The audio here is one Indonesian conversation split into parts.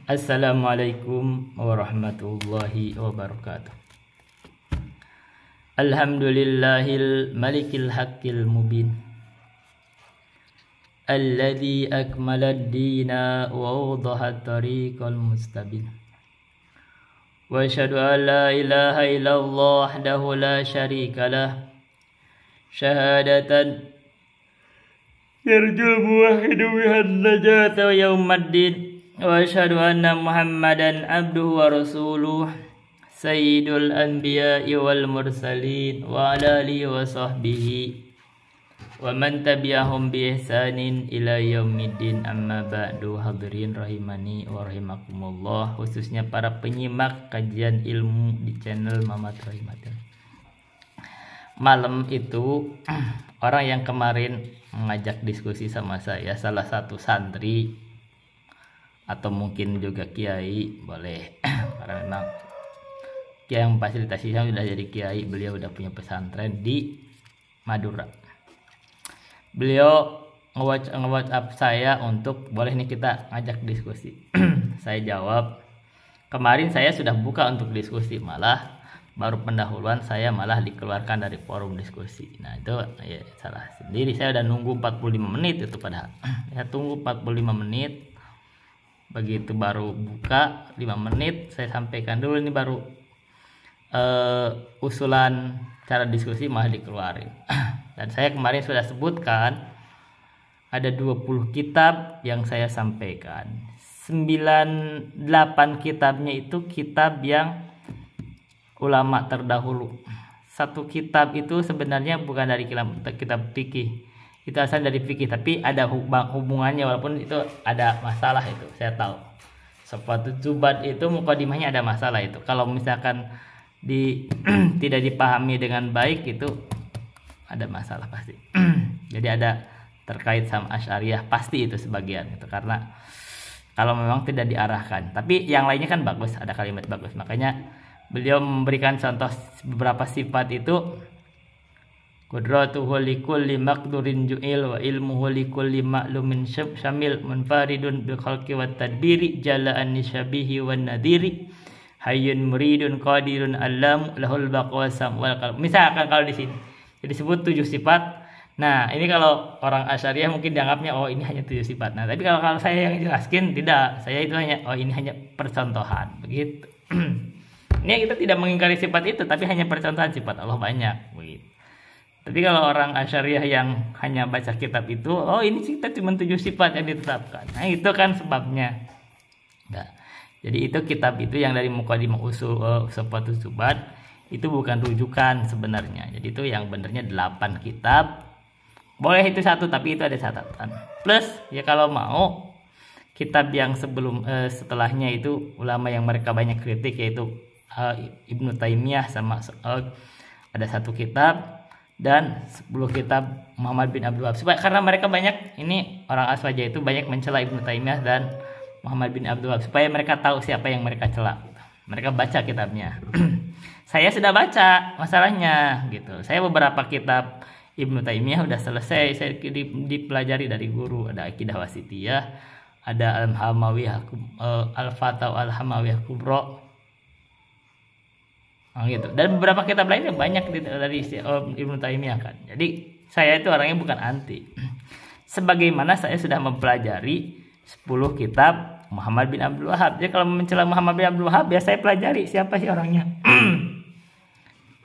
Assalamualaikum warahmatullahi wabarakatuh. Alhamdulillahil malikil haqqil mubin, alladzi akmalad dina wa wadahat tariqal mustabin. Wa asyhadu an la ilaha illallah wahdahu la syarikalah, syahadatan yarjul muwahhidu bihan najata yaumaddin. Wa asyhadu anna Muhammadan abduhu wa rasuluh sayyidul anbiya'i wal mursalin wa ala alihi wa sahbihi wa man tabi'ahum bi ihsanin ila yaumiddin. Amma ba'du. Hadirin rahimani wa rahimakumullah, khususnya para penyimak kajian ilmu di channel Mamat Rahimatin. Malam itu orang yang kemarin mengajak diskusi sama saya, salah satu santri atau mungkin juga kiai, boleh karena memang kiai yang fasilitasinya sudah jadi kiai, beliau udah punya pesantren di Madura. Beliau nge-WhatsApp saya untuk boleh nih kita ngajak diskusi. Saya jawab, kemarin saya sudah buka untuk diskusi, malah baru pendahuluan saya malah dikeluarkan dari forum diskusi. Nah itu ya salah sendiri, saya udah nunggu 45 menit itu padahal. Saya tunggu 45 menit. Begitu baru buka 5 menit saya sampaikan dulu, ini baru usulan cara diskusi malah dikeluarin. Dan saya kemarin sudah sebutkan ada 20 kitab yang saya sampaikan. 98 kitabnya itu kitab yang ulama terdahulu. Satu kitab itu sebenarnya bukan dari kitab fikih, itu asal dari fikih, tapi ada hubungannya, walaupun itu ada masalah, itu saya tahu. Sepatu Zubat itu mukadimahnya ada masalah itu. Kalau misalkan tidak dipahami dengan baik itu ada masalah pasti. Jadi ada terkait sama Asy'ariyah pasti itu sebagian itu, karena kalau memang tidak diarahkan. Tapi yang lainnya kan bagus, ada kalimat bagus. Makanya beliau memberikan contoh beberapa sifat itu. Qudratuhu likulli maqdurin ju'il wa ilmuhu likulli ma'lumin syamil munfaridun bil khalqi wat tadbiri jalaan nisyabihi wan nadiri hayyun muridun qadirun allam lahul baqwa sam wal qalb. Misalkan kalau di sini disebut 7 sifat. Nah, ini kalau orang Asy'ariyah mungkin dianggapnya oh ini hanya 7 sifat. Nah, tapi kalau saya yang jelaskan tidak. Saya itu hanya ini hanya percontohan begitu. Ini kita tidak mengingkari sifat itu, tapi hanya percontohan sifat Allah banyak begitu. Tapi kalau orang Asy'ariyah yang hanya baca kitab itu, oh ini kita cuma 7 sifat yang ditetapkan. Nah itu kan sebabnya. Nah, jadi itu kitab itu yang dari Muqaddimah Usul Sepatu Zubat itu bukan rujukan sebenarnya. Jadi itu yang benernya 8 kitab. Boleh itu satu, tapi itu ada catatan. Plus ya kalau mau kitab yang setelahnya itu ulama yang mereka banyak kritik, yaitu Ibnu Taimiyah sama ada satu kitab, dan 10 kitab Muhammad bin Abdul Wahab. Karena mereka banyak, ini orang Aswaja itu banyak mencela Ibnu Taimiyah dan Muhammad bin Abdul Wahab, supaya mereka tahu siapa yang mereka cela. Mereka baca kitabnya. Saya sudah baca, masalahnya gitu. Saya beberapa kitab Ibnu Taimiyah udah selesai, saya dipelajari dari guru. Ada Aqidah Wasithiyah, ada Al-Hamawiyah, Al-Fatawa Al-Hamawiyah Kubra. Oh gitu. Dan beberapa kitab lainnya banyak dari Ibnu Taimiyah kan. Jadi saya itu orangnya bukan anti. Sebagaimana saya sudah mempelajari 10 kitab Muhammad bin Abdul Wahab. Jadi kalau mencela Muhammad bin Abdul Wahab ya saya pelajari siapa sih orangnya.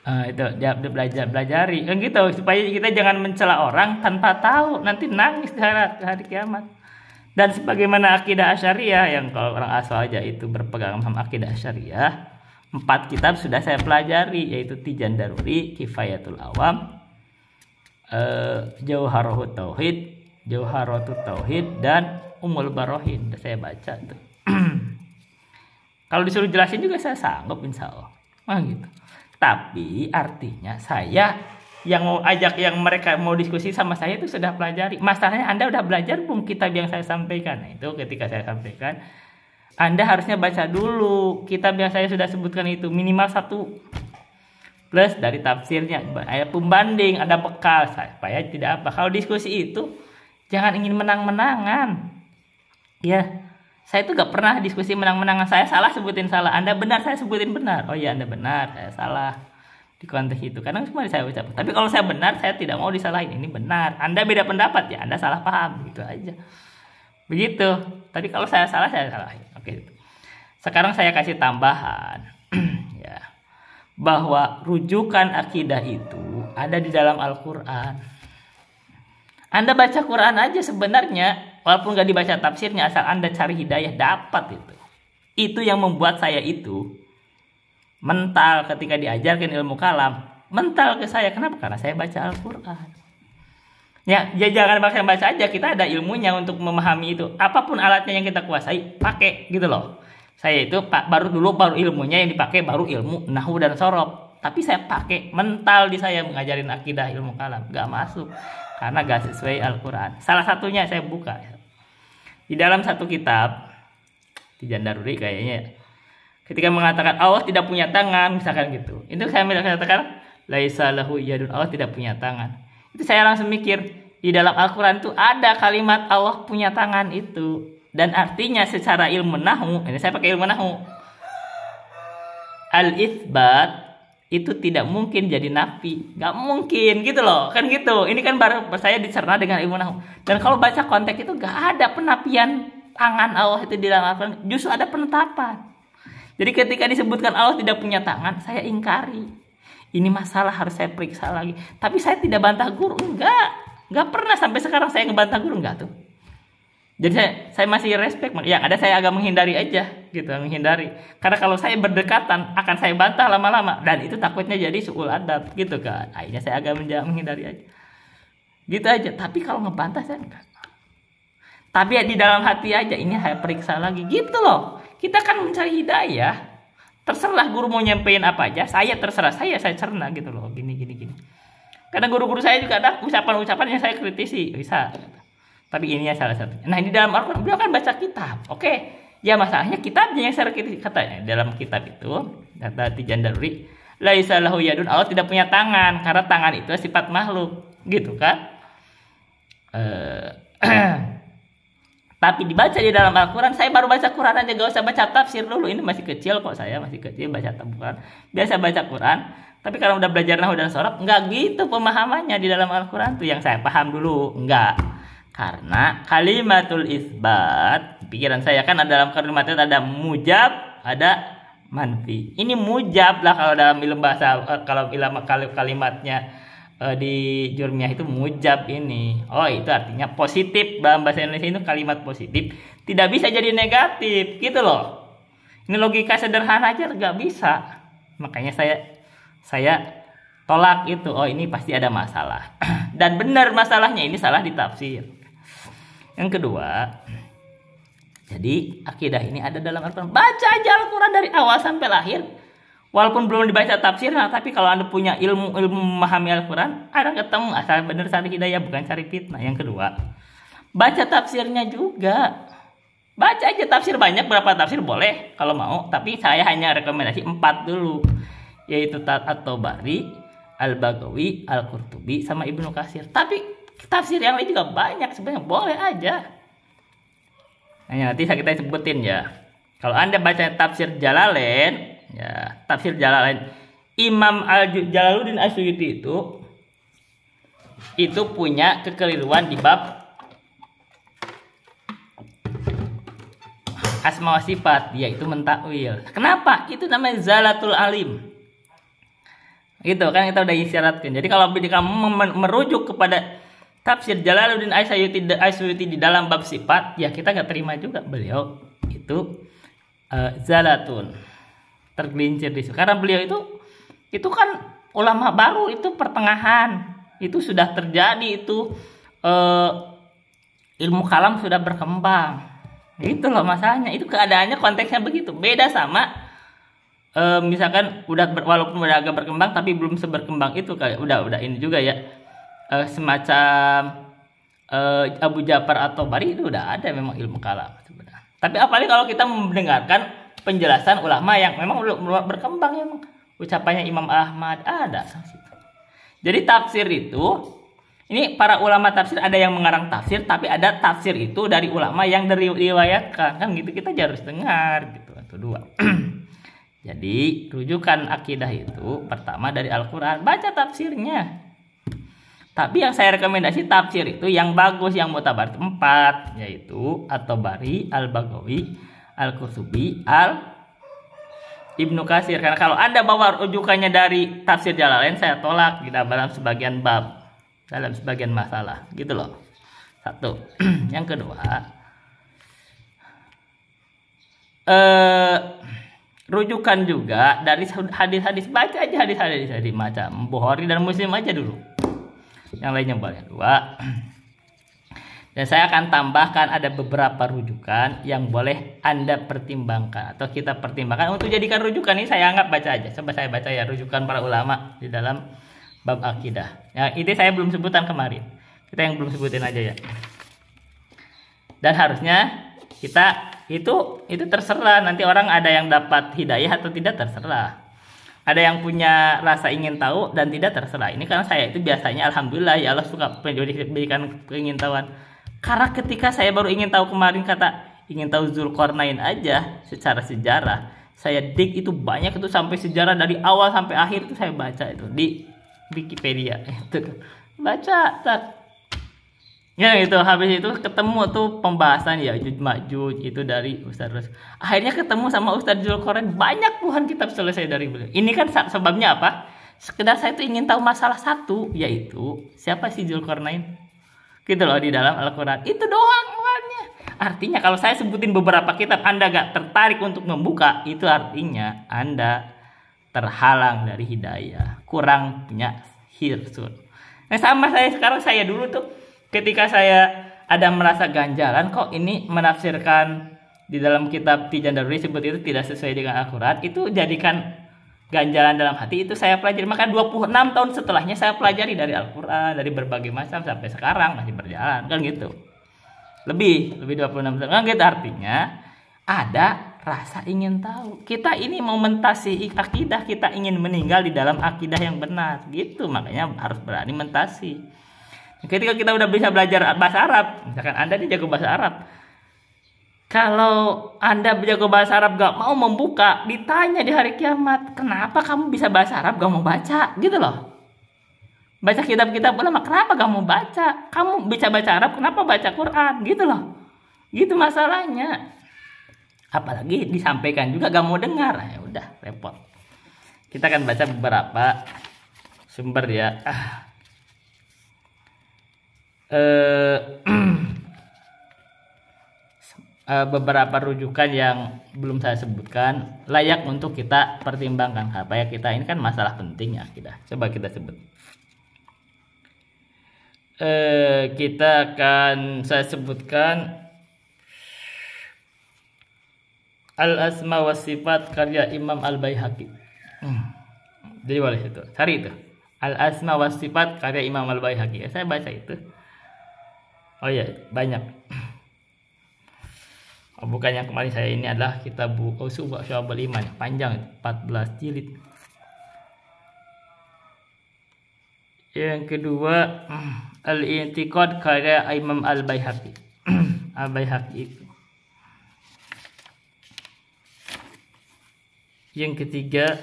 Itu dia pelajari kan gitu, supaya kita jangan mencela orang tanpa tahu, nanti nangis di hari kiamat. Dan sebagaimana akidah Asy'ariyah, yang kalau orang asal aja itu berpegang sama akidah Asy'ariyah, 4 kitab sudah saya pelajari, yaitu Tijan Daruri, Kifayatul Awam, Jauharatut Tauhid, dan Ummul Barohin. Sudah saya baca tuh. Kalau disuruh jelasin juga saya sanggup insya Allah. Gitu. Tapi artinya saya yang mau ajak, yang mereka mau diskusi sama saya itu sudah pelajari. Masalahnya Anda udah belajar belum kitab yang saya sampaikan? Nah, itu ketika saya sampaikan, Anda harusnya baca dulu kitab yang saya sudah sebutkan itu, minimal 1. Plus dari tafsirnya, ada pembanding, ada bekal, supaya tidak apa. Kalau diskusi itu jangan ingin menang-menangan. Ya, Saya tuh gak pernah diskusi menang-menangan. Saya salah sebutin salah, Anda benar saya sebutin benar. Oh iya Anda benar, saya salah di konteks itu. Karena semua saya ucap. Tapi kalau saya benar, saya tidak mau disalahin. Ini benar. Anda beda pendapat ya, Anda salah paham, gitu aja. Begitu. Tapi kalau saya salah, saya salahin. Oke. Sekarang saya kasih tambahan ya, bahwa rujukan akidah itu ada di dalam Al-Quran. Anda baca Quran aja sebenarnya, walaupun gak dibaca tafsirnya, asal Anda cari hidayah, dapat itu. Itu yang membuat saya itu mental ketika diajarkan ilmu kalam. Mental ke saya, kenapa? Karena saya baca Al-Quran. Ya jangan baca aja, kita ada ilmunya untuk memahami itu. Apapun alatnya yang kita kuasai, pakai gitu loh. Saya itu baru ilmunya yang dipakai, baru ilmu nahwu dan sorof. Tapi saya pakai mental di saya mengajarin akidah ilmu kalam, gak masuk. Karena gak sesuai Al-Quran. Salah satunya saya buka di dalam satu kitab Tijan Daruri kayaknya, ketika mengatakan Allah tidak punya tangan, misalkan gitu, itu saya mengatakan laisa lahu yadun, Allah tidak punya tangan. Itu saya langsung mikir, di dalam Al-Quran itu ada kalimat Allah punya tangan itu, dan artinya secara ilmu nahwu, ini saya pakai ilmu nahwu, al-itsbat itu tidak mungkin jadi nafi, nggak mungkin gitu loh, kan gitu. Ini kan baru saya dicerna dengan ilmu nahwu. Dan kalau baca konteks itu nggak ada penafian tangan Allah itu di dalam Al-Quran, justru ada penetapan. Jadi ketika disebutkan Allah tidak punya tangan, saya ingkari. Ini masalah harus saya periksa lagi. Tapi saya tidak bantah guru, nggak pernah sampai sekarang saya ngebantah guru, nggak tuh. Jadi saya masih respect, yang ada saya agak menghindari aja gitu, menghindari. Karena kalau saya berdekatan akan saya bantah lama-lama, dan itu takutnya jadi suul adab gitu kan. Akhirnya saya agak menghindari aja. Gitu aja. Tapi kalau ngebantah saya enggak. Tapi ya di dalam hati aja, ini saya periksa lagi gitu loh. Kita kan mencari hidayah. Terserah guru mau nyampein apa aja, saya terserah saya cerna gitu loh, gini. Karena guru-guru saya juga ada ucapan-ucapan yang saya kritisi, bisa. Tapi ini ya salah satunya. Nah, di dalam Al-Quran beliau kan baca kitab. Oke. Ya masalahnya kitabnya yang saya kritik, katanya dalam kitab itu kata Tijan Daruri, laisa lahu yadun, Allah tidak punya tangan karena tangan itu sifat makhluk, gitu kan? Tapi dibaca di dalam Al-Quran, saya baru baca Quran aja, gak usah baca tafsir dulu. Ini masih kecil kok, saya masih kecil baca Quran. Biasa baca Quran. Tapi kalau udah belajar nahwu dan sorof, enggak gitu pemahamannya di dalam Al-Quran tuh yang saya paham dulu, enggak. Karena kalimatul isbat, pikiran saya kan ada dalam kalimat itu ada mujab, ada manfi. Ini mujab lah kalau dalam ilmu bahasa, kalau kalimatnya di jurmiyah itu mujab ini. Oh, itu artinya positif. Dalam bahasa Indonesia itu kalimat positif tidak bisa jadi negatif, gitu loh. Ini logika sederhana aja nggak bisa. Makanya saya tolak itu. Oh, ini pasti ada masalah. Dan benar masalahnya ini salah di tafsir. Yang kedua, jadi akidah ini ada dalam Al-Quran. Baca aja Al-Quran dari awal sampai lahir. Walaupun belum dibaca tafsirnya, tapi kalau Anda punya ilmu memahami Al-Quran, Anda ketemu asal benar cari hidayah, bukan cari fitnah. Yang kedua, baca tafsirnya juga. Baca aja tafsir, banyak, berapa tafsir boleh kalau mau. Tapi saya hanya rekomendasi 4 dulu. Yaitu At-Tabari, Al-Baghawi, Al-Qurtubi, sama Ibnu Katsir. Tapi tafsir yang lain juga banyak sebenarnya, boleh aja. Nah, nanti kita sebutin ya. Kalau Anda baca tafsir Jalalain, ya, tafsir Jalalain Imam Jalaluddin Asyuyuti itu punya kekeliruan di bab asma wa sifat, yaitu mentakwil. Kenapa? Itu namanya zalatul alim. Gitu kan, kita udah isyaratkan. Jadi kalau kamu merujuk kepada tafsir Jalaluddin Asyuyuti di dalam bab sifat, ya kita nggak terima juga. Beliau itu zalatun, tergelincir di situ. Karena beliau itu kan ulama baru, itu pertengahan, itu sudah terjadi, itu ilmu kalam sudah berkembang. Gitu loh masalahnya. Itu keadaannya, konteksnya begitu. Beda sama misalkan walaupun udah agak berkembang tapi belum seberkembang itu, kayak udah ini juga ya, semacam Abu Ja'far atau Bari, itu udah ada memang ilmu kalam sebenarnya. Tapi apalagi kalau kita mendengarkan penjelasan ulama yang memang udah berkembang, yang ucapannya Imam Ahmad ada. Jadi tafsir itu Ini para ulama tafsir ada yang mengarang tafsir, tapi ada tafsir itu dari ulama yang diriwayatkan, kan gitu, kita harus dengar gitu. Atau dua. Jadi rujukan akidah itu pertama dari Al-Quran, baca tafsirnya. Tapi yang saya rekomendasi tafsir itu yang bagus, yang mutabar 4, yaitu At-Tabari, Al-Baghawi, Al-Qurtubi, Ibnu Katsir. Karena kalau Anda bawa rujukannya dari tafsir Jalalain, saya tolak di dalam sebagian bab, dalam sebagian masalah, gitu loh. Satu. Yang kedua, rujukan juga dari hadis-hadis, baca aja hadis-hadis macam Bukhari dan Muslim aja dulu. Yang lainnya boleh. Dua. Dan saya akan tambahkan ada beberapa rujukan yang boleh Anda pertimbangkan atau kita pertimbangkan untuk jadikan rujukan. Ini saya anggap baca aja. Coba saya baca ya rujukan para ulama di dalam bab akidah. Ya, ini saya belum sebutan kemarin. Kita yang belum sebutin aja ya. Dan harusnya kita itu terserah, nanti orang ada yang dapat hidayah atau tidak, terserah. Ada yang punya rasa ingin tahu dan tidak, terserah. Ini karena saya itu biasanya alhamdulillah ya Allah suka berikan keingintahuan. Karena ketika saya baru ingin tahu kemarin, ingin tahu Zulkarnain aja secara sejarah, saya dik itu banyak, itu sampai sejarah dari awal sampai akhir itu saya baca itu di Wikipedia itu. Baca ya itu, habis itu ketemu tuh pembahasan Ya'juj Ma'juj itu dari Ustaz Ros. Akhirnya ketemu sama Ustaz Zulkarnain, banyak puluhan kitab selesai dari beliau. Ini kan sebabnya apa? Sekedar saya tuh ingin tahu masalah satu, yaitu siapa sih Zulkarnain? Gitu loh, di dalam Al-Quran. Itu doang awalnya. Artinya kalau saya sebutin beberapa kitab Anda gak tertarik untuk membuka, itu artinya Anda terhalang dari hidayah, kurang punya hirsun. Nah sama saya sekarang, saya dulu tuh ketika saya ada merasa ganjalan, kok ini menafsirkan di dalam kitab Tijan Daruri sebut itu tidak sesuai dengan Al-Quran, itu jadikan ganjalan dalam hati, itu saya pelajari. Maka 26 tahun setelahnya saya pelajari dari Al-Quran, dari berbagai macam sampai sekarang masih berjalan, kan gitu. Lebih 26 tahun, kan gitu. Artinya ada rasa ingin tahu. Kita ini mau mentasi akidah, kita ingin meninggal di dalam akidah yang benar, gitu. Makanya harus berani mentasi. Ketika kita udah bisa belajar bahasa Arab, misalkan Anda nih jago bahasa Arab, kalau Anda jago bahasa Arab gak mau membuka, ditanya di hari kiamat, kenapa kamu bisa bahasa Arab gak mau baca, gitu loh. Baca kitab-kitab ulama, kenapa gak mau baca? Kamu bisa baca Arab, kenapa baca Quran, gitu loh. Gitu masalahnya. Apalagi disampaikan juga gak mau dengar, ya udah repot. Kita akan baca beberapa sumber ya. Beberapa rujukan yang belum saya sebutkan layak untuk kita pertimbangkan. Apa ya, kita ini kan masalah penting ya kita. Coba kita sebut. Saya sebutkan Al-Asma wa Sifat karya Imam Al-Baihaqi. Jadi boleh itu, cari itu. Al-Asma wa Sifat karya Imam Al-Baihaqi. Saya baca itu. Oh iya, banyak. Oh, bukan yang kemarin saya, ini adalah kitab Ushul Syu'abul Iman, panjang 14 jilid. Yang kedua, Al-I'tiqad karya Imam Al-Baihaqi. Al-Baihaqi itu. Yang ketiga,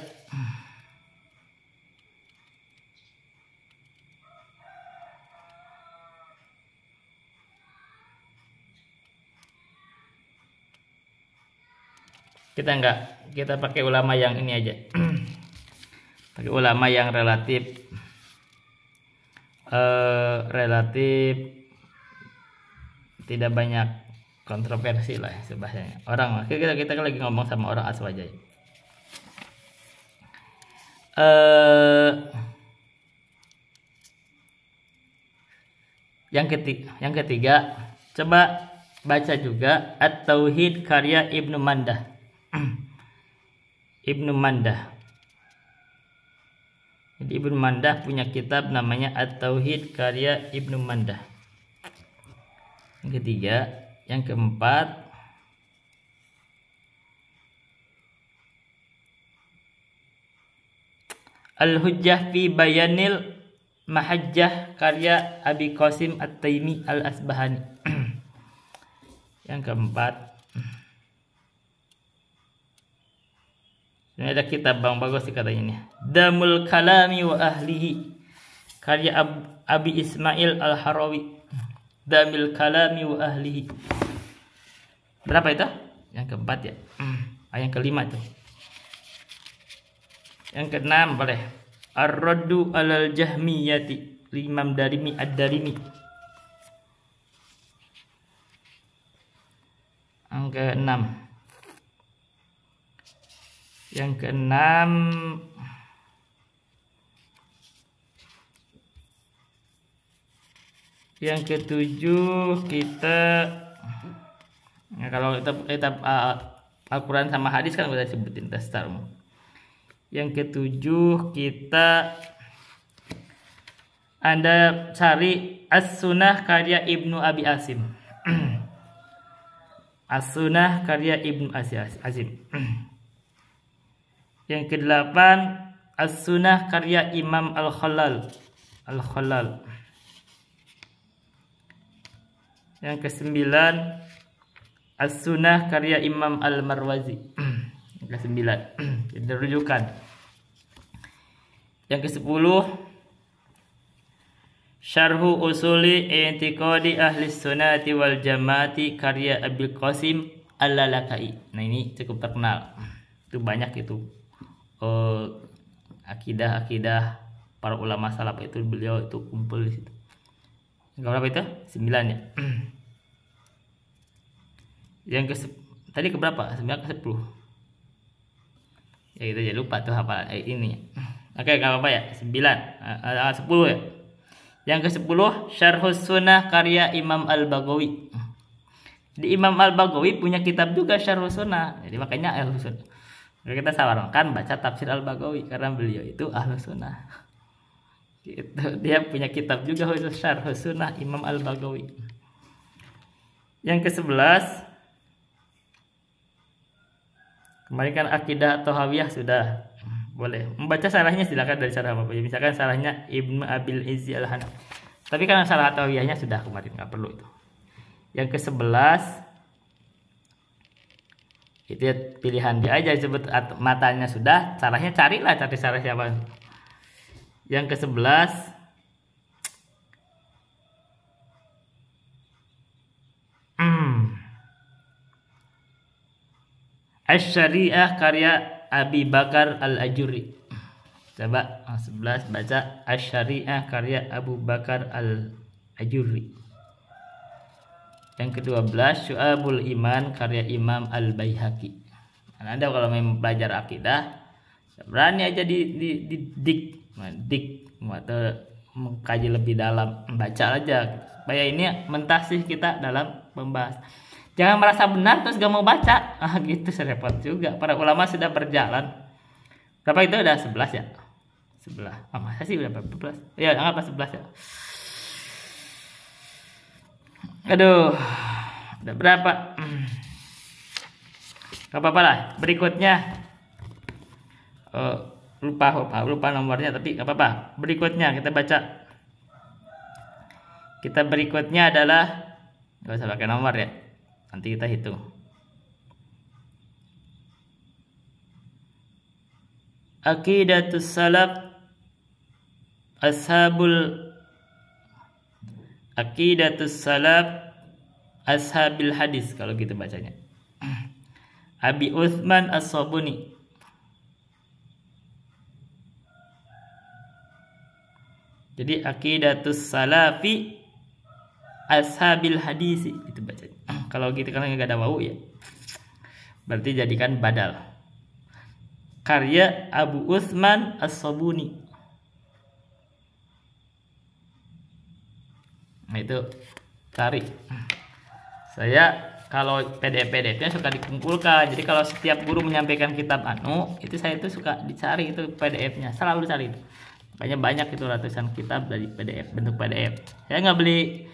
kita pakai ulama yang ini aja. Pakai ulama yang relatif tidak banyak kontroversi lah sebahasanya. Orang kita lagi ngomong sama orang aswaja. Yang ketiga, coba baca juga At-Tauhid karya Ibnu Mandah. Ibnu Mandah. Jadi Ibnu Mandah punya kitab namanya At-Tauhid karya Ibnu Mandah. Yang ketiga, yang keempat, Al-Hujjah fi Bayanil Mahajjah karya Abi Qasim At-Taimi Al-Asbahani. Yang keempat, ini ada kitab bang bagus sih katanya nih, Damul Kalami wa Ahlihi karya Abi Ismail Al-Harawi. Damul Kalami wa Ahlihi. Berapa itu? Yang keempat ya. Yang kelima tuh. Yang keenam boleh. Ar-Raddu alal Jahmiyati Imam Darimi Ad-Darimi. Yang keenam. Yang keenam, yang ketujuh kita, ya kalau kita Al-Quran sama hadis kan udah sebutin dasarmu. Yang ketujuh kita ada cari As-Sunnah karya Ibnu Abi Asim. As-Sunnah karya Ibnu Asim. Yang kedelapan As-Sunnah karya Imam Al-Khalal. Yang kesembilan As-Sunnah karya Imam Al-Marwazi. Yang kesembilan. Jadi rujukan. Yang kesepuluh Syarhu Usuli I'tiqadi Ahli Sunnati wal Jamaati karya Abil Qasim Al-Lalakai. Nah ini cukup terkenal. Itu banyak itu. Akidah para ulama salaf itu beliau itu kumpul di situ. Yang berapa itu? 9 ya. Yang tadi ke berapa? 9 ke 10. Ya itu ya lupa tuh hafalan ini. Oke, enggak apa-apa ya. 9. 10 ya. Yang ke-10 Syarhus Sunnah karya Imam Al-Baghawi. Di Imam Al-Baghawi punya kitab juga Syarhus Sunnah. Jadi makanya Ahlus Sunnah. Kita sarankan baca tafsir Al-Baghawi karena beliau itu Ahlus Sunnah. Gitu. Dia punya kitab juga khusus Syarhus Sunnah Imam Al-Baghawi. Yang ke-11 kemarin kan akidah Thahawiyah sudah. Boleh membaca sarahnya, silakan dari sarah apa. Misalkan sarahnya Ibnu Abil Izzi Al-Hanafi. Tapi karena sarah Thahawiyahnya sudah kemarin, nggak perlu itu. Yang ke-11 itu ya, pilihan dia aja sebut matanya sudah, sarahnya carilah, cari sarah siapa. Yang ke-11 Asy-Syariah karya Abi Bakar Al-Ajurri. Coba 11 baca Asy-Syariah karya Abu Bakar Al-Ajurri. Yang ke-12 Syu'abul Iman karya Imam Al-Baihaqi. Nah, Anda kalau mau belajar akidah berani aja dik atau mengkaji lebih dalam, membaca aja supaya ini mentasih kita dalam membahas. Jangan merasa benar terus gak mau baca. Gitu serepot juga. Para ulama sudah berjalan. Berapa itu? Udah 11 ya? 11. Masa sih udah 12? Ya, anggaplah 11 ya. Aduh. Udah berapa? Gak apa-apa lah. Berikutnya. Lupa nomornya, tapi gak apa-apa. Berikutnya kita baca. Kita berikutnya adalah, gak usah pakai nomor ya. Nanti kita hitung. Aqidatus Salaf Ashabil Hadis, kalau gitu bacanya. Abi Utsman As-Sabuni. Jadi Aqidatus Salafi Ashabil Hadis itu bacanya. Kalau gitu kan nggak ada wau ya, berarti jadikan badal. Karya Abu Utsman As-Sabuni. Nah itu cari. Saya kalau PDF-nya suka dikumpulkan. Jadi kalau setiap guru menyampaikan kitab itu saya itu suka dicari itu PDF-nya, selalu cari itu. Makanya banyak itu ratusan kitab dari PDF, bentuk PDF. Saya nggak beli.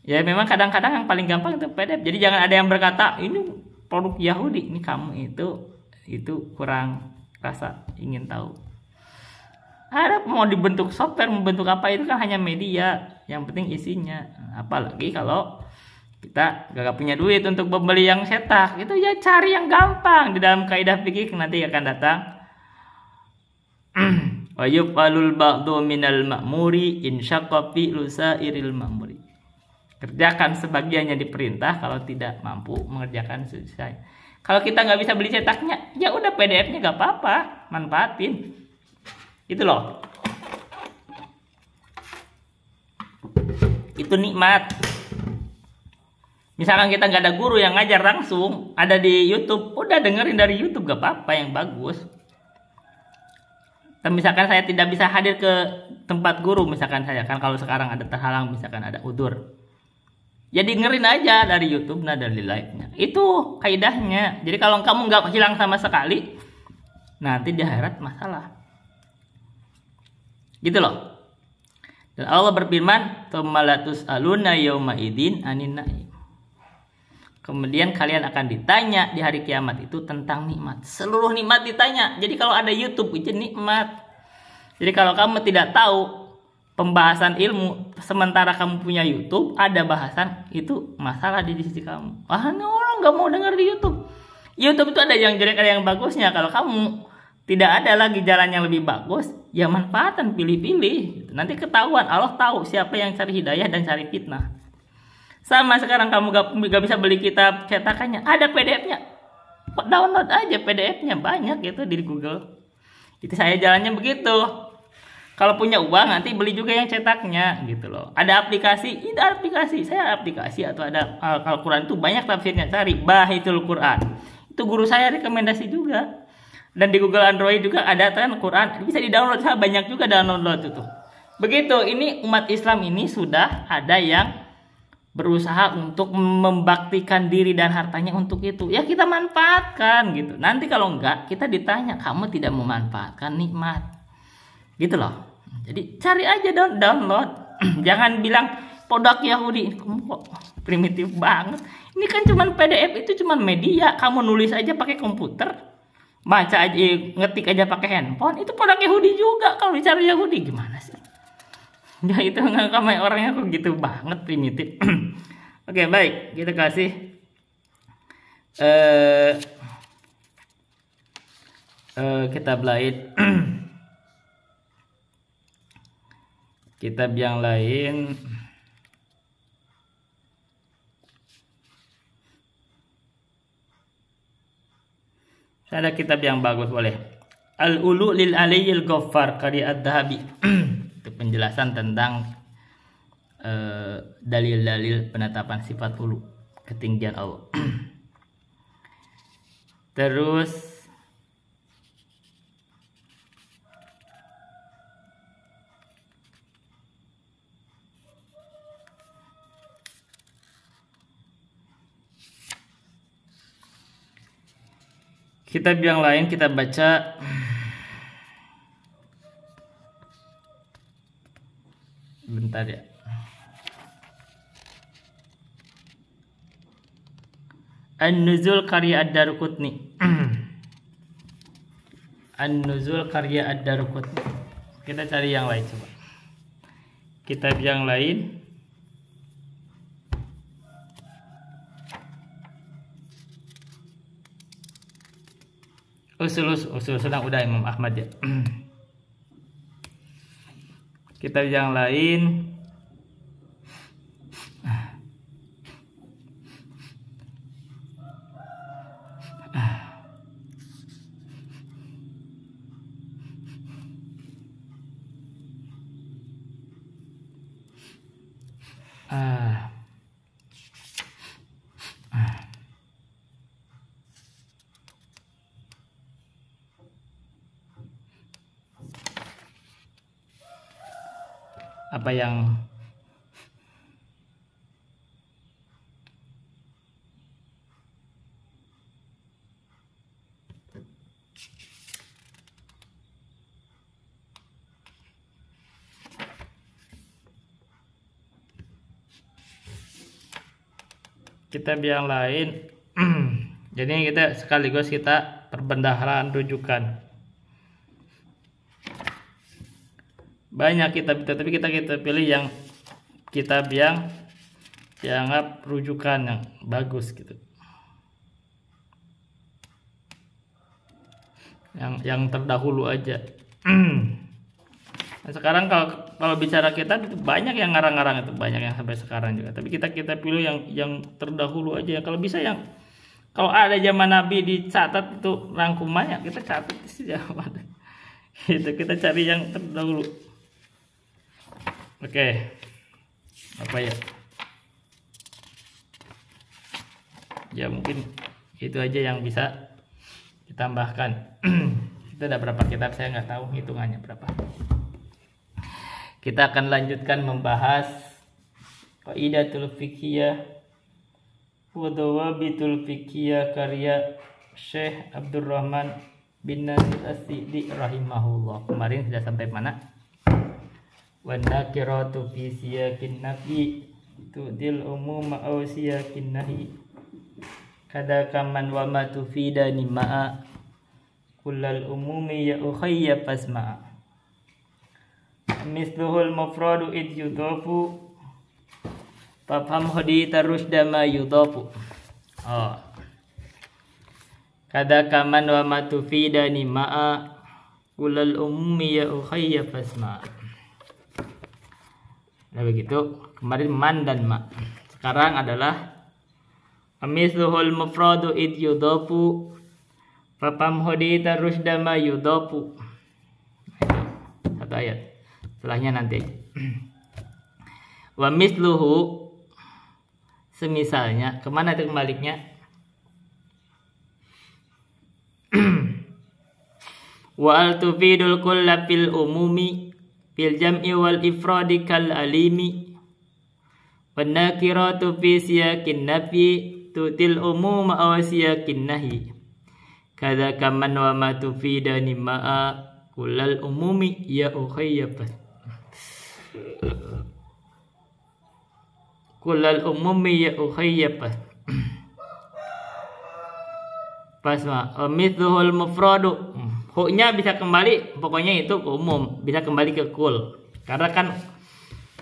Ya memang kadang-kadang yang paling gampang itu PDF. Jadi jangan ada yang berkata ini produk Yahudi, ini kamu itu kurang rasa ingin tahu. Ada mau dibentuk software, membentuk apa itu kan hanya media, yang penting isinya. Apalagi kalau kita gak punya duit untuk membeli yang cetak, itu ya cari yang gampang. Di dalam kaidah fikih nanti akan datang wa yufalul ba'du minal ma'muri in syaqqa fi lusairil ma'muri. Kerjakan sebagiannya diperintah, kalau tidak mampu mengerjakan selesai. Kalau kita nggak bisa beli cetaknya, ya udah PDF-nya nggak apa-apa, manfaatin. Itu loh. Itu nikmat. Misalkan kita nggak ada guru yang ngajar langsung, ada di YouTube, udah dengerin dari YouTube gak apa-apa, yang bagus. Dan misalkan saya tidak bisa hadir ke tempat guru, misalkan saya kan kalau sekarang ada terhalang, misalkan ada udzur, ya dengerin aja dari YouTube, nah dari live-nya. Itu kaidahnya. Jadi kalau kamu nggak hilang sama sekali, nanti di akhirat masalah. Gitu loh. Dan Allah berfirman, "Tsumalatus aluna yauma idzin anin na'im." Kemudian kalian akan ditanya di hari kiamat itu tentang nikmat. Seluruh nikmat ditanya. Jadi kalau ada YouTube itu nikmat. Jadi kalau kamu tidak tahu pembahasan ilmu, sementara kamu punya YouTube, ada bahasan, itu masalah di sisi kamu. Ini orang nggak mau denger di YouTube. YouTube itu ada yang jelek, ada yang bagusnya. Kalau kamu tidak ada lagi jalan yang lebih bagus, ya manfaatan, pilih-pilih. Nanti ketahuan, Allah tahu siapa yang cari hidayah dan cari fitnah. Sama sekarang kamu gak bisa beli kitab cetakannya, ada PDF-nya. Download aja PDF-nya, banyak gitu di Google. Itu saya jalannya begitu. Kalau punya uang nanti beli juga yang cetaknya gitu loh. Ada aplikasi, ada aplikasi. Saya aplikasi atau ada Al-Quran itu banyak tafsirnya. Cari Bahitul Quran. Itu guru saya rekomendasi juga. Dan di Google Android juga ada kan Quran. Bisa di-download. Saya banyak juga download itu. Begitu, ini umat Islam ini sudah ada yang berusaha untuk membaktikan diri dan hartanya untuk itu. Ya kita manfaatkan gitu. Nanti kalau enggak, kita ditanya, kamu tidak memanfaatkan nikmat. Gitu loh. Jadi cari aja download. Jangan bilang produk Yahudi. Kamu kok primitif banget. Ini kan cuman PDF, itu cuman media. Kamu nulis aja pakai komputer, baca aja, ngetik aja pakai handphone. Itu produk Yahudi juga. Kalau bicara Yahudi gimana sih? Ya itu nggak kayak orangnya kok gitu banget, primitif. Oke, baik, kita kasih kitab lain. Kitab yang lain ada kitab yang bagus, boleh. Al-Ulu lil Aliyil Ghaffar karya Ad-Dhahabi. Itu penjelasan tentang dalil-dalil penetapan sifat ulu, ketinggian Allah. Terus kitab yang lain kita baca bentar ya. An-Nuzul karya Ad-Darqutni. An-Nuzul karya Ad-Darqutni. Kita cari yang lain coba. Kitab yang lain. Usul sedang udah Imam Ahmad ya. Kitab yang lain. Apa yang kitab yang lain. Jadi kita sekaligus kita perbendaharaan rujukan. banyak kitab itu, tapi kita pilih yang kitab yang dianggap rujukan yang bagus gitu, yang terdahulu aja. Nah, sekarang kalau bicara kitab itu banyak yang ngarang-ngarang, itu banyak yang sampai sekarang juga, tapi kita pilih yang terdahulu aja. Kalau bisa yang kalau ada zaman Nabi dicatat itu rangkumannya, kita catat di zaman itu, kita cari yang terdahulu. Oke, apa ya? Ya mungkin itu aja yang bisa ditambahkan. Itu ada berapa kitab saya nggak tahu hitungannya berapa. Kita akan lanjutkan membahas Qaidatul Fiqhiyah wa Dawabitul Fiqhiyah karya Syekh Abdurrahman bin Nasir As-Sa'di rahimahullah. Kemarin sudah sampai mana? Wa nakiratu fi siyaqin nafi tudil umuma aw siyaqin nahi kada kaman wa ma tufidani ma'a kullal umumi ya ukhayya fasma'a misluhul mufradu id yudafu fafham hadita rusda ma yudafu. Kada kaman wa ma tufidani ma'a kullal umumi ya ukhayya fasma'a. Nah begitu, kemarin man dan ma. Sekarang adalah misluhul mufradu id yudafu fafham hadita rusda ma yudafu. Satu ayat. Setelahnya nanti. Wa misluhu, semisalnya, kemana itu kebaliknya? Wa al tufidul kulla fil umumi fil jam'i wal ifradi kal alimi wan nakiratu fi siyaqin nafi tutil umuma aw siyaqin nahi kadza kaman wa ma tufidani ma'a kullal umumi ya ukhayya kullal umumi ya ukhayya pasma mithluhul mufradu. Huknya bisa kembali, pokoknya itu umum, bisa kembali ke kul. Karena kan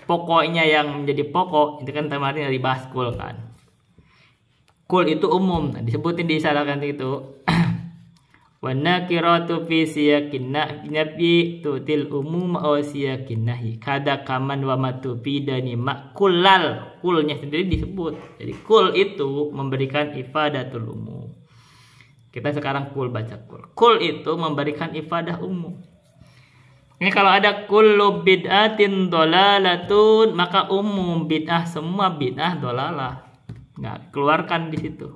pokoknya yang menjadi pokok itu kan kemarin dari bahas kul kan. Kul itu umum, disebutin diisyaratkan itu. Wa nakiratu fi siyaqin nafi tutil umum aw siyaqin nahi kada kaman wa matufidani makulal. Kulnya sendiri disebut. Jadi kul itu memberikan ifadatul umum. Kita sekarang kul baca kul. Kul itu memberikan ifadah umum. Ini kalau ada kullu bid'atin dolalatun, maka umum bid'ah, semua bid'ah dolalah. Nggak keluarkan di situ.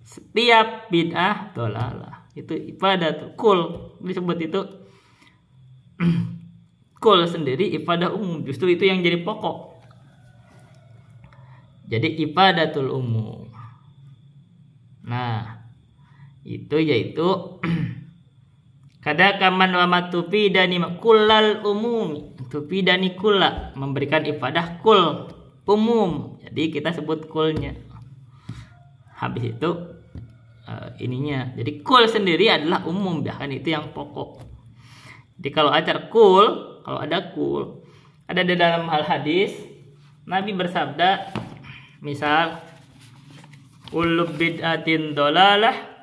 Setiap bid'ah dolalah. Itu ifadah kul disebut itu. Kul sendiri ifadah umum, justru itu yang jadi pokok. Jadi ifadatul umum. Nah, itu yaitu kada kaman wa matufidani kullal umum. Tufidani kulla, memberikan ifadah kul umum. Jadi kita sebut kulnya. Habis itu ininya. Jadi kul sendiri adalah umum, bahkan itu yang pokok. Jadi kalau ada kul, ada di dalam hal hadis Nabi bersabda, misal kullu bid'atin dolalah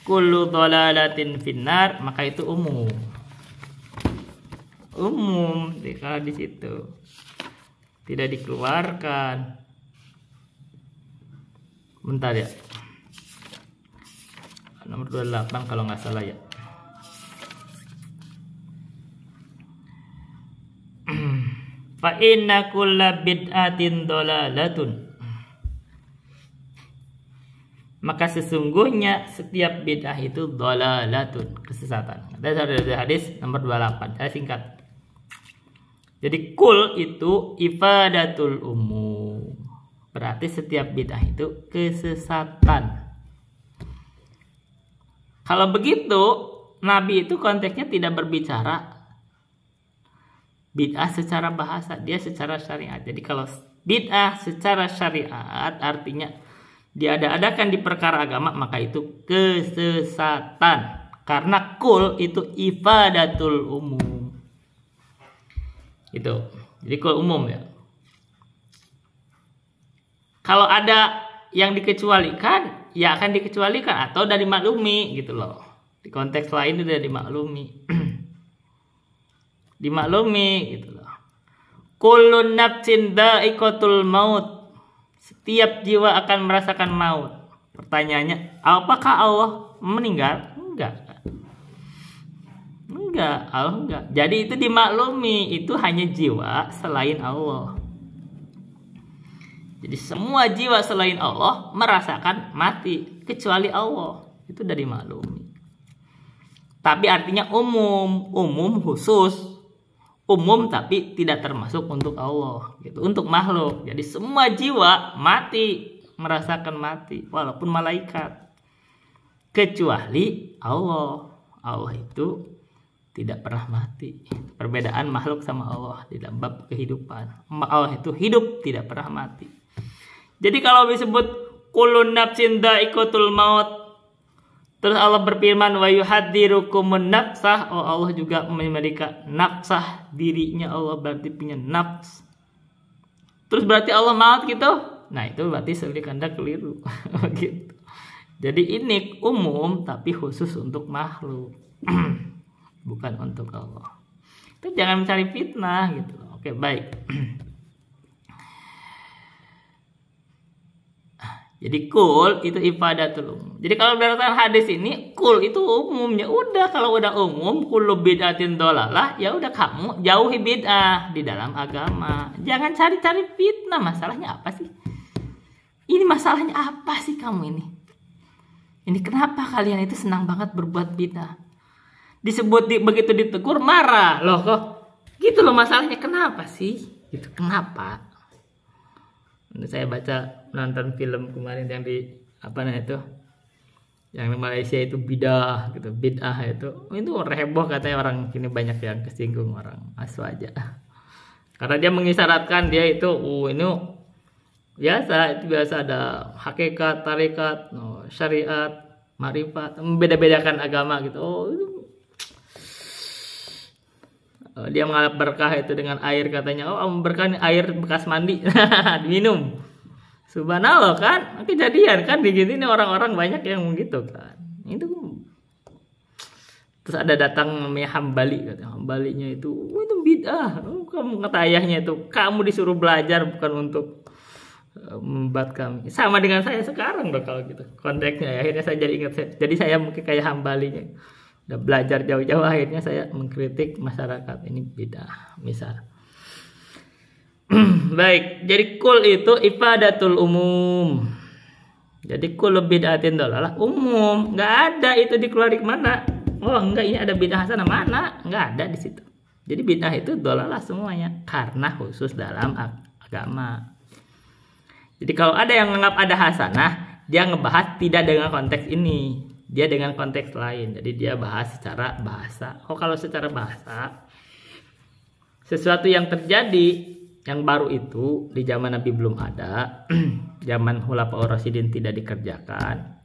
kullu dolalatin finnar, maka itu umum. Umum kalau di situ tidak dikeluarkan. Bentar ya. Nomor 28 kalau nggak salah ya. Fa inna kulla bid'atin dolalatun. Maka sesungguhnya setiap bid'ah itu dolalatun, kesesatan. Ada hadis nomor 28. Saya singkat. Jadi kul itu ifadatul umum. Berarti setiap bid'ah itu kesesatan. Kalau begitu, Nabi itu konteksnya tidak berbicara bid'ah secara bahasa, dia secara syariat. Jadi kalau bid'ah secara syariat artinya diada-adakan di perkara agama, maka itu kesesatan. Karena kul itu ifadatul umum. Itu. Jadi kul umum ya. Kalau ada yang dikecualikan, ya akan dikecualikan atau dari maklumi gitu loh. Di konteks lain itu dari maklumi. Dimaklumi gitu loh. Kullun nafsin dha'iqatul maut. Setiap jiwa akan merasakan maut. Pertanyaannya, apakah Allah meninggal? Enggak. Enggak, Allah enggak. Jadi itu dimaklumi, itu hanya jiwa selain Allah. Jadi semua jiwa selain Allah merasakan mati kecuali Allah. Itu dari maklumi. Tapi artinya umum khusus. Umum tapi tidak termasuk untuk Allah gitu, untuk makhluk. Jadi semua jiwa mati, merasakan mati walaupun malaikat. Kecuali Allah. Allah itu tidak pernah mati. Perbedaan makhluk sama Allah di dalam bab kehidupan. Allah itu hidup, tidak pernah mati. Jadi kalau disebut kulun nafsin dha'iqatul maut, terus Allah berfirman wa yuhadzirukumun nafsah, oh Allah juga memberikan nafsah dirinya, Allah berarti punya nafs. Terus berarti Allah maut gitu? Nah itu berarti selik Anda keliru. Gitu. Jadi ini umum tapi khusus untuk makhluk. Bukan untuk Allah. Itu jangan mencari fitnah gitu. Oke, baik. Jadi kul itu ifadatul umum. Jadi kalau berdasarkan hadis ini kul itu umumnya. Udah kalau udah umum kullu bid'atin dhalalah, ya udah kamu jauhi bid'ah di dalam agama. Jangan cari-cari fitnah. Masalahnya apa sih? Ini masalahnya apa sih kamu ini? Ini kenapa kalian itu senang banget berbuat bid'ah? Disebut begitu ditegur marah. Loh kok gitu loh masalahnya, kenapa sih? Itu kenapa? Saya baca nonton film kemarin yang di apa namanya itu, yang di Malaysia itu bid'ah gitu, bid'ah itu heboh katanya, orang kini banyak yang kesinggung, orang aja karena dia mengisyaratkan dia itu ini biasa ada hakikat, tarekat, syariat, marifat, membeda-bedakan agama gitu. Dia mengalap berkah itu dengan air, katanya berkah ini air bekas mandi diminum. Subhanallah kan, kejadian kan begini, orang-orang banyak yang begitu kan. Itu terus ada datang namanya Hambali, katanya Hambalinya itu bid'ah. Kamu kata ayahnya itu, kamu disuruh belajar bukan untuk membuat kami. Sama dengan saya sekarang loh kalau gitu konteksnya. Akhirnya saya jadi ingat, jadi saya mungkin kayak Hambalinya. Udah belajar jauh-jauh, akhirnya saya mengkritik masyarakat ini bid'ah misal. Baik, jadi kul itu ifadatul umum. Jadi kul bid'atin dhalalah umum, nggak ada itu dikeluarin mana. Oh enggak, ini ada bid'ah sana, mana? Nggak ada di situ. Jadi bid'ah itu dhalalah semuanya karena khusus dalam agama. Jadi kalau ada yang menganggap ada hasanah, dia ngebahas tidak dengan konteks ini. Dia dengan konteks lain. Jadi dia bahas secara bahasa. Oh kalau secara bahasa, sesuatu yang terjadi yang baru itu di zaman Nabi belum ada, zaman Khulafaur Rasyidin tidak dikerjakan.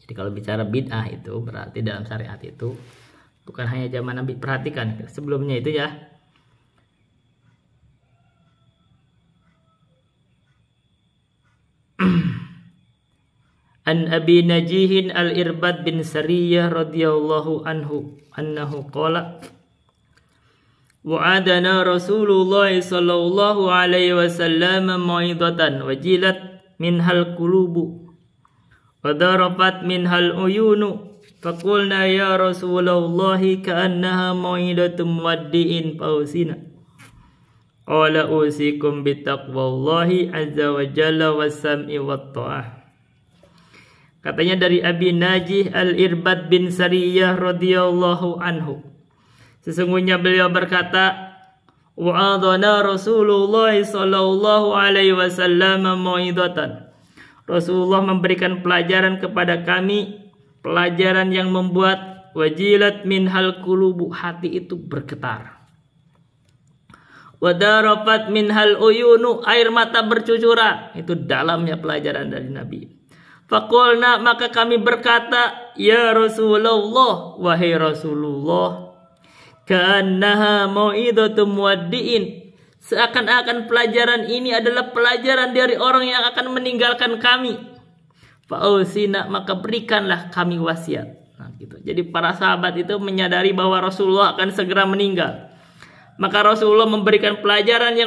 Jadi kalau bicara bid'ah itu berarti dalam syariat itu bukan hanya zaman Nabi. Perhatikan sebelumnya itu ya. An Abi Najihin al-Irbad bin Sariyah radhiyallahu anhu annahu qala wa'adana Rasulullah sallallahu alaihi wasallam mau'izatan wajilat minhal qulubu wa darafat minhal uyunu faqulna ya Rasulullah ka'annaha mau'izatum muwaddi'in fausina qala usikum bitaqwallahi azza wa jalla was-sam'i wat-tha'ah. Katanya dari Abi Najih al-Irbad bin Sariyah radhiyallahu anhu, sesungguhnya beliau berkata, wa'adana Rasulullah sallallahu alaihi wasallam mau'izatan. Rasulullah memberikan pelajaran kepada kami, pelajaran yang membuat wajilat minhal qulubu, hati itu bergetar. Wadarafat minhal uyunu, air mata bercucuran. Itu dalamnya pelajaran dari Nabi. Faqulna, maka kami berkata, ya Rasulullah, wahai Rasulullah, ka'annaha mau'idatum muwaddi'in, seakan-akan pelajaran ini adalah pelajaran dari orang yang akan meninggalkan kami. Fa'usina, maka berikanlah kami wasiat. Nah, gitu. Jadi para sahabat itu menyadari bahwa Rasulullah akan segera meninggal. Maka Rasulullah memberikan pelajaran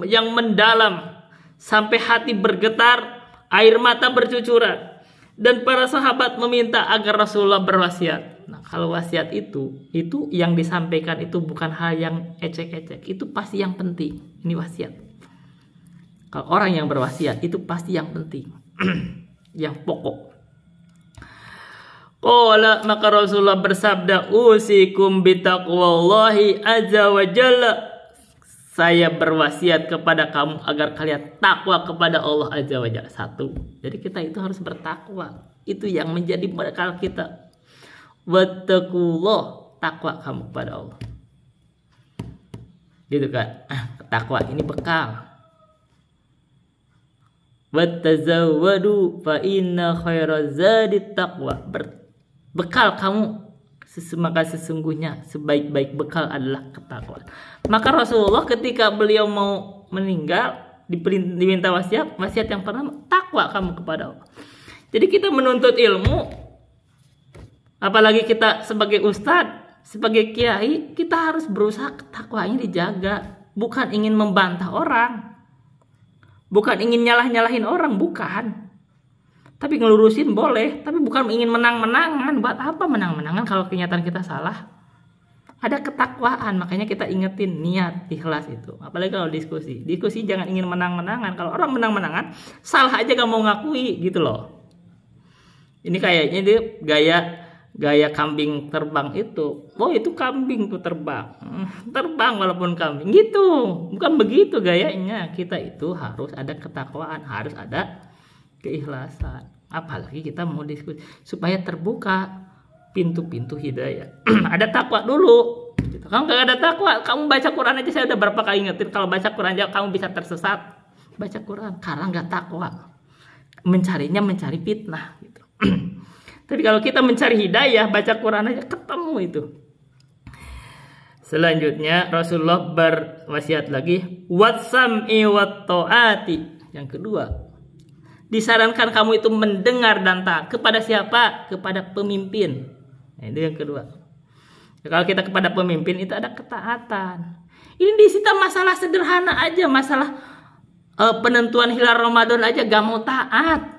yang mendalam sampai hati bergetar, air mata bercucuran. Dan para sahabat meminta agar Rasulullah berwasiat. Nah, kalau wasiat itu yang disampaikan itu bukan hal yang ecek-ecek, itu pasti yang penting. Ini wasiat. Kalau orang yang berwasiat itu pasti yang penting, yang pokok. Qala, maka Rasulullah bersabda, usikum bitaqwallahi azza wa jalla. Saya berwasiat kepada kamu agar kalian takwa kepada Allah azza wa jalla. Satu. Jadi kita itu harus bertakwa. Itu yang menjadi bekal kita. Wattaqullah, takwa kamu kepada Allah. Gitu kan? Takwa ini bekal. Wattazawwadu fa inna khairaz zadi taqwa. Bekal kamu, maka sesungguhnya sebaik-baik bekal adalah ketakwaan. Maka Rasulullah ketika beliau mau meninggal diminta wasiat yang pertama, takwa kamu kepada Allah. Jadi kita menuntut ilmu, apalagi kita sebagai ustadz, sebagai kiai, kita harus berusaha ketakwanya dijaga. Bukan ingin membantah orang, bukan ingin nyalahin orang, bukan. Tapi ngelurusin boleh, tapi bukan ingin menang-menangan. Buat apa menang-menangan kalau kenyataan kita salah? Ada ketakwaan, makanya kita ingetin niat, ikhlas itu. Apalagi kalau diskusi jangan ingin menang-menangan. Kalau orang menang-menangan, salah aja gak mau ngakui gitu loh. Ini kayaknya dia gaya kambing terbang itu. Oh, itu kambing tuh terbang walaupun kambing gitu. Bukan begitu gayanya. Kita itu harus ada ketakwaan, harus ada keikhlasan. Apalagi kita mau diskusi supaya terbuka pintu-pintu hidayah. Ada takwa dulu. Kalau nggak ada takwa, kamu baca Quran aja, saya udah berapa kali ingetin, kalau baca Quran aja kamu bisa tersesat. Baca Quran karena nggak takwa, mencari fitnah gitu. Tapi kalau kita mencari hidayah, baca Quran aja ketemu itu. Selanjutnya Rasulullah berwasiat lagi, watsam'i wat ta'ati. Yang kedua, disarankan kamu itu mendengar dan taat. Kepada siapa? Kepada pemimpin. Nah, itu yang kedua. Kalau kita kepada pemimpin itu ada ketaatan. Ini disita masalah sederhana aja, masalah penentuan hilal Ramadan aja gak mau taat.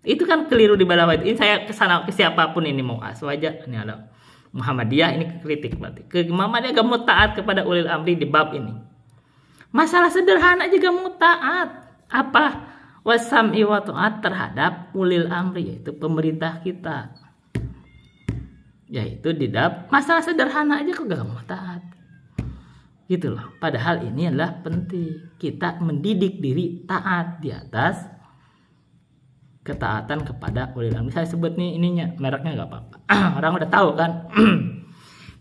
Itu kan keliru di bawah itu. Ini saya kesana ke siapapun ini, mau Aswaja, ini ada Muhammadiyah, ini kritik berarti. Ke Muhammadiyah gak mau taat kepada ulil amri di bab ini. Masalah sederhana aja gak mau taat. Apa? Wasam'i wa ta'at terhadap ulil amri, yaitu pemerintah kita. Yaitu di bab masalah sederhana aja kok gak mau taat. Gitu loh. Padahal ini adalah penting. Kita mendidik diri taat di atas ketaatan kepada ulil amri. Saya sebut nih ininya, mereknya nggak apa-apa. Orang udah tahu kan.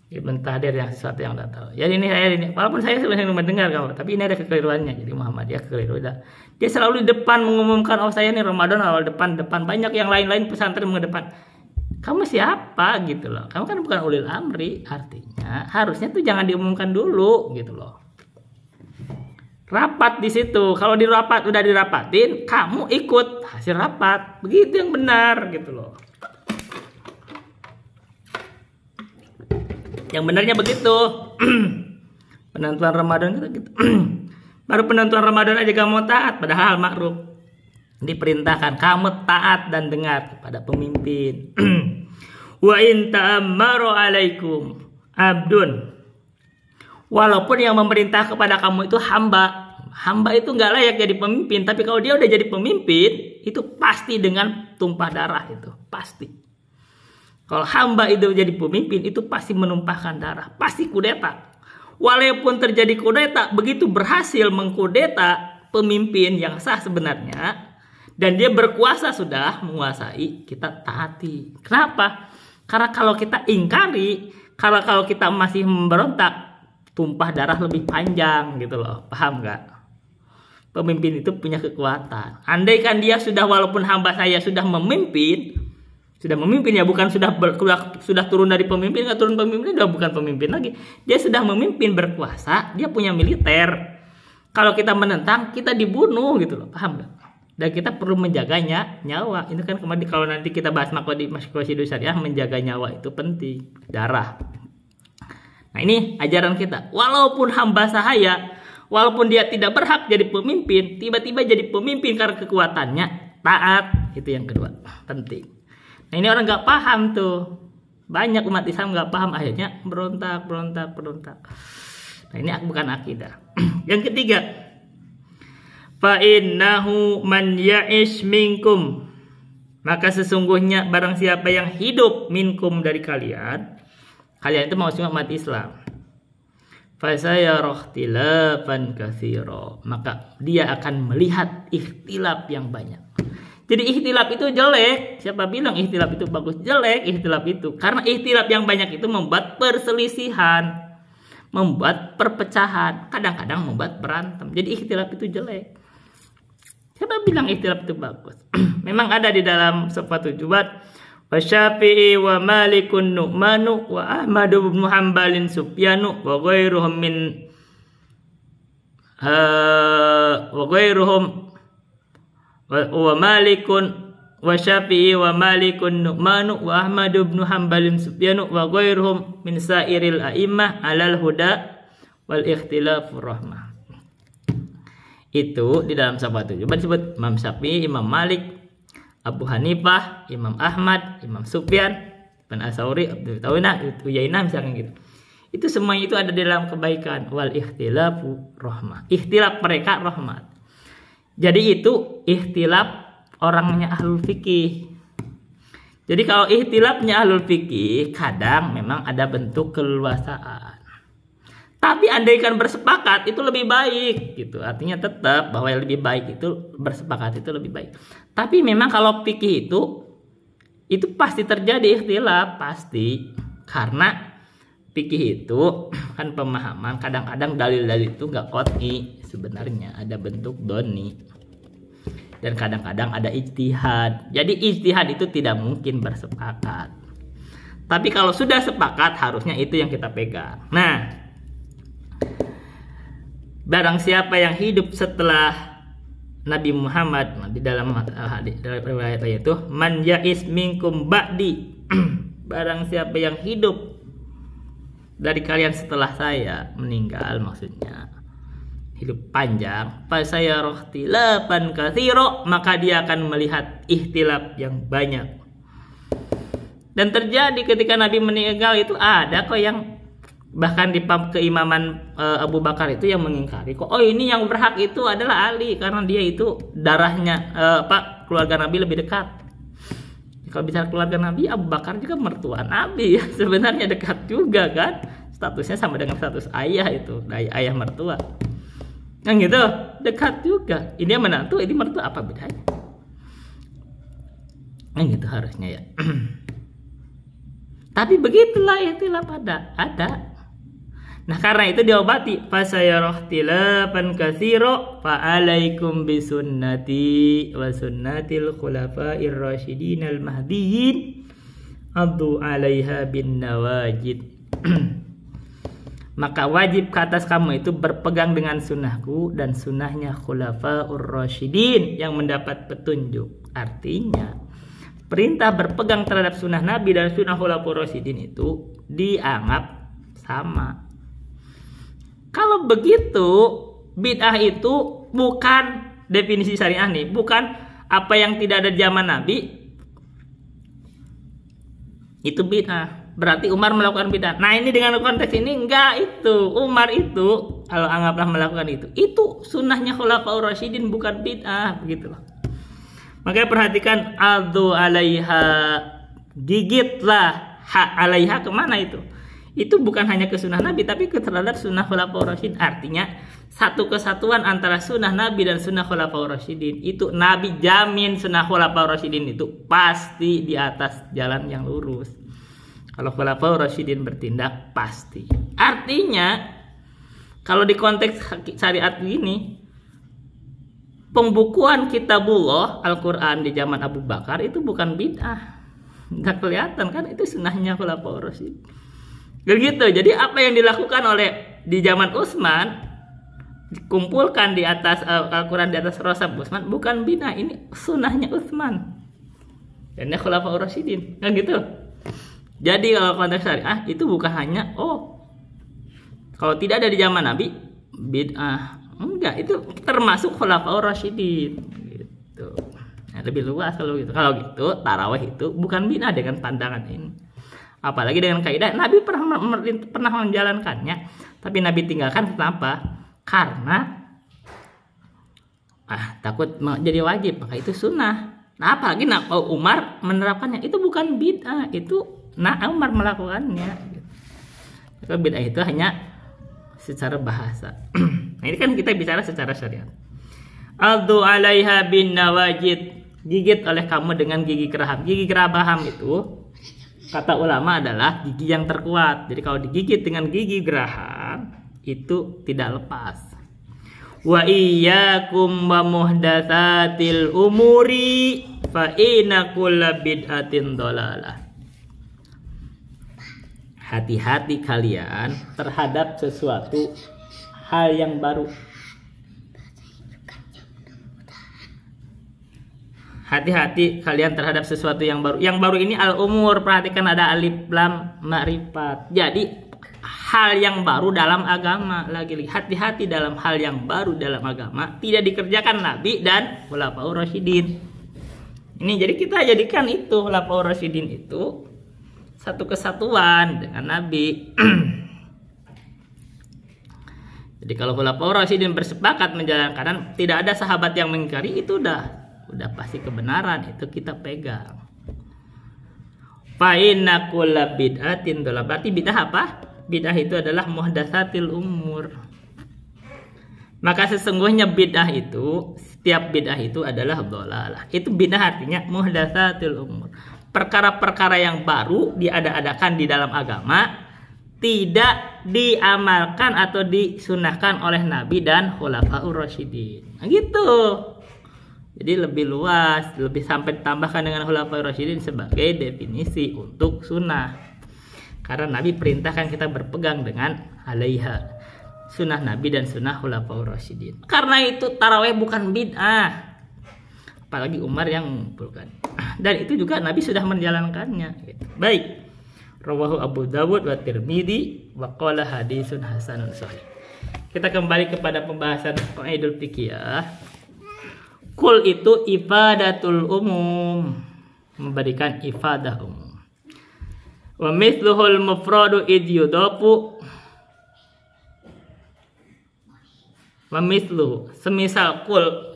Ibn Tahdir yang sesuatu yang udah tahu. Jadi ini walaupun saya sebenarnya mendengar kamu, tapi ini ada kekeliruannya. Jadi Muhammadiyah kekeliru. Dia selalu di depan mengumumkan, oh saya ini Ramadan awal depan. Banyak yang lain-lain pesantren mengedepan. Kamu siapa gitu loh. Kamu kan bukan ulil amri. Artinya harusnya tuh jangan diumumkan dulu gitu loh. Rapat di situ. Kalau udah dirapatin, kamu ikut hasil rapat. Begitu yang benar gitu loh. Yang benarnya begitu. Penentuan Ramadan kita gitu. Baru penentuan Ramadan aja kamu taat, padahal makruh. Diperintahkan kamu taat dan dengar kepada pemimpin. Wa in ta'ammaru alaikum abdun. Walaupun yang memerintah kepada kamu itu hamba. Hamba itu nggak layak jadi pemimpin, tapi kalau dia udah jadi pemimpin, itu pasti dengan tumpah darah itu, pasti. Kalau hamba itu jadi pemimpin, itu pasti menumpahkan darah, pasti kudeta. Walaupun terjadi kudeta, begitu berhasil mengkudeta pemimpin yang sah sebenarnya, dan dia berkuasa sudah menguasai, kita taati. Kenapa? Karena kalau kita ingkari, kalau kita masih memberontak, tumpah darah lebih panjang gitu loh, paham nggak? Pemimpin itu punya kekuatan. Andaikan dia walaupun hamba saya sudah memimpin ya, bukan sudah turun dari pemimpin, nggak turun pemimpin udah bukan pemimpin lagi. Dia sudah memimpin, berkuasa, dia punya militer. Kalau kita menentang, kita dibunuh gitu loh, paham nggak? Dan kita perlu menjaganya nyawa. Ini kan kemarin kalau nanti kita bahas Maqasid Syariah, menjaga nyawa itu penting, darah. Nah ini ajaran kita. Walaupun hamba sahaya, walaupun dia tidak berhak jadi pemimpin, tiba-tiba jadi pemimpin karena kekuatannya, taat. Itu yang kedua, penting. Nah ini orang nggak paham tuh. Banyak umat Islam nggak paham, akhirnya berontak. Nah ini bukan akidah. Yang ketiga, fa innahu man ya'ish minkum, maka sesungguhnya barang siapa yang hidup minkum dari kalian itu maksudnya umat Islam, fasayara ikhtilafan katsira, maka dia akan melihat ikhtilaf yang banyak. Jadi ikhtilaf itu jelek. Siapa bilang ikhtilaf itu bagus? Jelek ikhtilaf itu. Karena ikhtilaf yang banyak itu membuat perselisihan, membuat perpecahan, kadang-kadang membuat berantem. Jadi ikhtilaf itu jelek. Siapa bilang ikhtilaf itu bagus? Memang ada di dalam Safatul Jubat, wa Syafi'i wa Malikun Nu'manu wa Ahmad bin Hanbalin Sufyanu wa ghairuhum wa Malikun wa Syafi'i wa Malikun Nu'manu wa Ahmad bin Hanbalin Sufyanu wa ghairuhum min sairil a'immah alal huda wal ikhtilafu rahmah. Itu di dalam Safatul Jubat disebut Imam Syafi'i, Imam Malik, Abu Hanifah, Imam Ahmad, Imam Sufyan, Ibn As-Sauri, Abdul Tawinah, Uyainah misalkan gitu. Itu semuanya itu ada di dalam kebaikan. Wal ikhtilafu rahmah. Ikhtilaf mereka rahmat. Jadi itu ikhtilaf orangnya ahlul fikih. Jadi kalau ikhtilafnya ahlul fikih, kadang memang ada bentuk keleluasaan. Tapi andaikan bersepakat itu lebih baik gitu. Artinya tetap bahwa yang lebih baik itu bersepakat itu lebih baik. Tapi memang kalau fikih itu pasti terjadi ikhtilaf, pasti. Karena fikih itu kan pemahaman, kadang-kadang dalil-dalil itu enggak qot'i, sebenarnya ada bentuk doni. Dan kadang-kadang ada ijtihad. Jadi ijtihad itu tidak mungkin bersepakat. Tapi kalau sudah sepakat harusnya itu yang kita pegang. Nah, barang siapa yang hidup setelah Nabi Muhammad, di dalam riwayat itu, man ya'is minkum ba'di, barang siapa yang hidup dari kalian setelah saya meninggal, maksudnya hidup panjang, fasayara ikhtilafan katsira, maka dia akan melihat ikhtilaf yang banyak. Dan terjadi ketika Nabi meninggal itu ada kok yang bahkan di keimaman Abu Bakar itu yang mengingkari kok, oh ini yang berhak itu adalah Ali karena dia itu darahnya keluarga Nabi lebih dekat. Kalau bicara keluarga Nabi, Abu Bakar juga mertua Nabi, sebenarnya dekat juga kan, statusnya sama dengan status ayah itu, ayah mertua kan gitu, dekat juga. Ini menantu, ini mertua, apa bedanya kan gitu harusnya ya. Tapi begitulah ikhtilaf ada. Nah karena itu diobati, fasayara ikhtilafan katsira fa alaikum bisunnati wa sunnatil khulafa'ir rasyidin al mahdiyyin addu 'alaiha bin nawajid. Maka wajib ke atas kamu itu berpegang dengan sunnahku dan sunnahnya khulafa'ur rasyidin yang mendapat petunjuk. Artinya perintah berpegang terhadap sunnah Nabi dan sunnah khulafa'ur rasyidin itu dianggap sama. Kalau begitu, bid'ah itu bukan definisi syariah nih, bukan apa yang tidak ada di zaman Nabi itu bid'ah. Berarti Umar melakukan bid'ah. Nah ini dengan konteks ini enggak, itu Umar itu kalau anggaplah melakukan itu sunnahnya khulafaur rasyidin, bukan bid'ah, begitu loh. Makanya perhatikan, adzu 'alaiha, gigitlah hak 'alaiha, kemana itu? Itu bukan hanya ke sunnah Nabi tapi ke terhadap sunnah khulafaur rasyidin. Artinya satu kesatuan antara sunnah Nabi dan sunnah khulafaur rasyidin. Itu Nabi jamin sunnah khulafaur rasyidin itu pasti di atas jalan yang lurus. Kalau khulafaur rasyidin bertindak pasti. Artinya kalau di konteks syariat ini, pembukuan kitabullah Al-Quran di zaman Abu Bakar itu bukan bid'ah. Nggak kelihatan kan, itu sunnahnya Khulafaur Rasyidin. Begitu. Jadi apa yang dilakukan oleh di zaman Utsman, dikumpulkan di atas Al-Quran di atas Rasab Utsman, bukan bid'ah, ini sunnahnya Utsman dan Khulafaur Rasyidin, kan gitu. Jadi kalau konteks syariah itu bukan hanya kalau tidak ada di zaman Nabi bid'ah, enggak, itu termasuk Khulafaur Rasyidin gitu. Nah, lebih luas kalau gitu. Kalau gitu tarawih itu bukan bid'ah dengan pandangan ini. Apalagi dengan kaidah Nabi pernah menjalankannya, tapi Nabi tinggalkan. Kenapa? Karena takut jadi wajib, maka itu sunnah. Nah, apalagi Umar menerapkannya, itu bukan bid'ah, itu Umar melakukannya. Gitu. Bid'ah itu hanya secara bahasa. Nah, ini kan kita bicara secara syariat. Aldu 'alaiha bin nawajid, gigit oleh kamu dengan gigi geraham. Gigi geraham itu kata ulama adalah gigi yang terkuat. Jadi kalau digigit dengan gigi geraham itu tidak lepas. Wa iyyakum wa muhdatsatil umuri fa inna kulla bid'atin dhalalah. Hati-hati kalian terhadap sesuatu hal yang baru. Hati-hati kalian terhadap sesuatu yang baru. Yang baru ini al-umur, perhatikan ada alif lam ma'rifat. Jadi hal yang baru dalam agama, lagi hati-hati dalam hal yang baru dalam agama tidak dikerjakan Nabi dan Khulafaur Rasyidin. Ini jadi kita jadikan itu Khulafaur Rasyidin itu satu kesatuan dengan Nabi. Jadi kalau Khulafaur Rasyidin bersepakat menjalankan, tidak ada sahabat yang mengingkari, itu udah pasti kebenaran, itu kita pegang. Fa inna kulla bid'atin dhalalah. Berarti bid'ah apa? Bid'ah itu adalah muhdatsatil umur. Maka sesungguhnya bid'ah itu, setiap bid'ah itu adalah dhalalah. Itu bid'ah artinya muhdatsatil umur. Perkara-perkara yang baru diada-adakan di dalam agama, tidak diamalkan atau disunahkan oleh Nabi dan Khulafaur Rasyidin. Nah, gitu. Jadi lebih luas, lebih sampai ditambahkan dengan Khulafaur Rasyidin sebagai definisi untuk sunnah. Karena Nabi perintahkan kita berpegang dengan alaiha, sunnah Nabi dan sunnah Khulafaur Rasyidin. Karena itu tarawih bukan bid'ah. Apalagi Umar yang mengumpulkan. Dan itu juga Nabi sudah menjalankannya. Baik. Rawahu Abu Dawud wa Tirmidzi wa qala hadisun hasanun shahih. Kita kembali kepada pembahasan qaidul fiqhiyah. Kul itu ifadatul umum, memberikan ifadah umum. Wa mithluhul mufradu id yudafu. Wa mithlu, semisal kul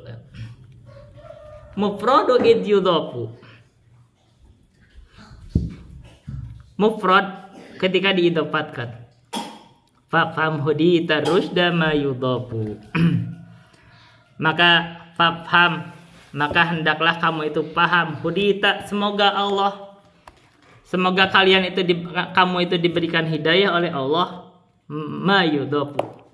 mufradu id yudafu. Mufrad ketika diidopatkan. Fafham hudita rusda ma yudafu. Maka fafham, maka hendaklah kamu itu paham, hudita, semoga kalian itu kamu itu diberikan hidayah oleh Allah, ma yudafu.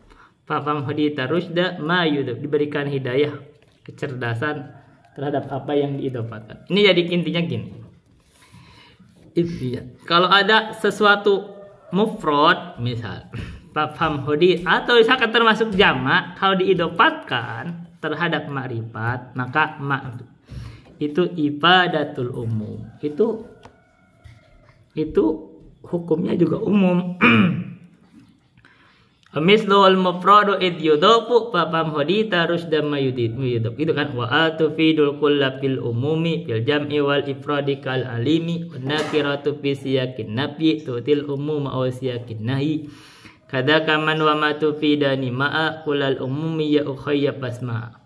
Fafham hudita rusda ma yudafu, diberikan hidayah, kecerdasan terhadap apa yang diidopatkan. Ini jadi intinya gini. Kalau ada sesuatu mufrad misal fafham hudi atau misalkan termasuk jamak, kalau diidopatkan terhadap ma'rifat, maka itu ibadatul umum. Itu hukumnya juga umum. Mislul mufradu id yudafu fafham hudita rusda ma yudaf. Itu kan wa atufidul kulla fil umumi fil jam'i wal ifradi kal alimi wan nakiratu fi siyakin nafi tutil umum aw siyakin nahi. Kadaka man wa ma tufidani ma'a kullal umumi ya ukhayya basma.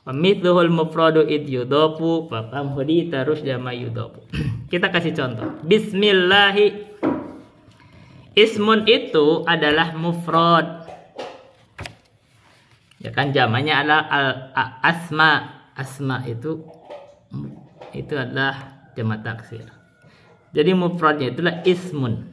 Wa mithluhul mufradu id yudafu fafham hudita rusda ma yudafu. Kita kasih contoh. Bismillahi. Ismun itu adalah mufrad. Ya kan, jamaknya adalah asma. Asma itu adalah jamak taksir. Jadi mufradnya itulah ismun.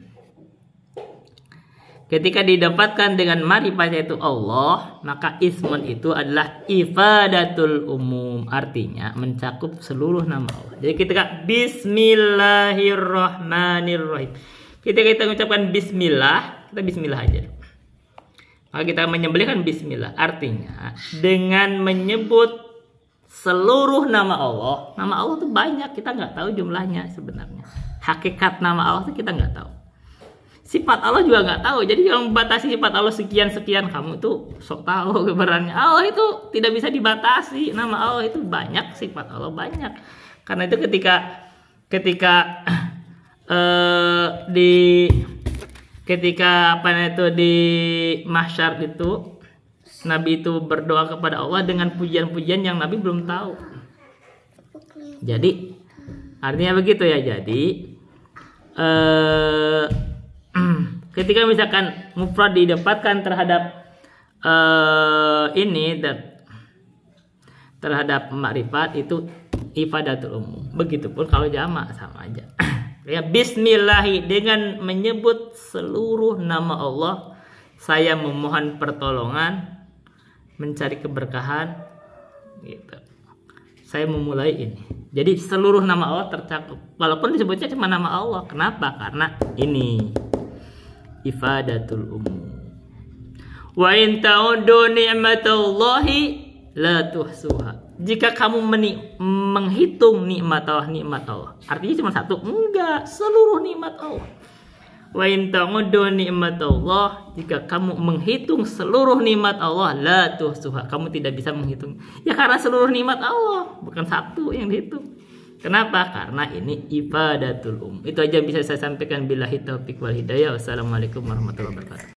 ketika didapatkan dengan ma'rifat yaitu Allah, maka ismun itu adalah ifadatul umum, artinya mencakup seluruh nama Allah. Jadi ketika bismillahirrahmanirrahim, ketika kita mengucapkan bismillah, kita bismillah aja. Maka kita menyembelihkan bismillah, artinya dengan menyebut seluruh nama Allah itu banyak, kita nggak tahu jumlahnya sebenarnya. Hakikat nama Allah itu kita nggak tahu. Sifat Allah juga nggak tahu. Jadi kalau membatasi sifat Allah sekian, kamu itu sok tahu kebenarannya. Allah itu tidak bisa dibatasi. Nama Allah itu banyak, sifat Allah banyak. Karena itu ketika di mahsyar itu Nabi itu berdoa kepada Allah dengan pujian-pujian yang Nabi belum tahu. Jadi artinya begitu ya. Jadi ketika misalkan mufrad didapatkan terhadap terhadap makrifat itu ifadatul umum. Begitupun kalau jamak sama aja. Ya, bismillahi, dengan menyebut seluruh nama Allah, saya memohon pertolongan, mencari keberkahan, gitu. Saya memulai ini. Jadi seluruh nama Allah tercakup. Walaupun disebutnya cuma nama Allah. Kenapa? Karena ini ifadatul umum. Wa in ta'uddu ni'matallahi la tuhsuha. Jika kamu menghitung nikmat Allah, artinya cuma satu? Enggak, seluruh nikmat Allah. Wa in ta'uddu ni'matallah, jika kamu menghitung seluruh nikmat Allah, la tuhsuha, kamu tidak bisa menghitung. Ya karena seluruh nikmat Allah, bukan satu yang dihitung. Kenapa? Karena ini ifadatul Itu aja bisa saya sampaikan. Billahi taufiq wal hidayah. Wassalamualaikum warahmatullahi wabarakatuh.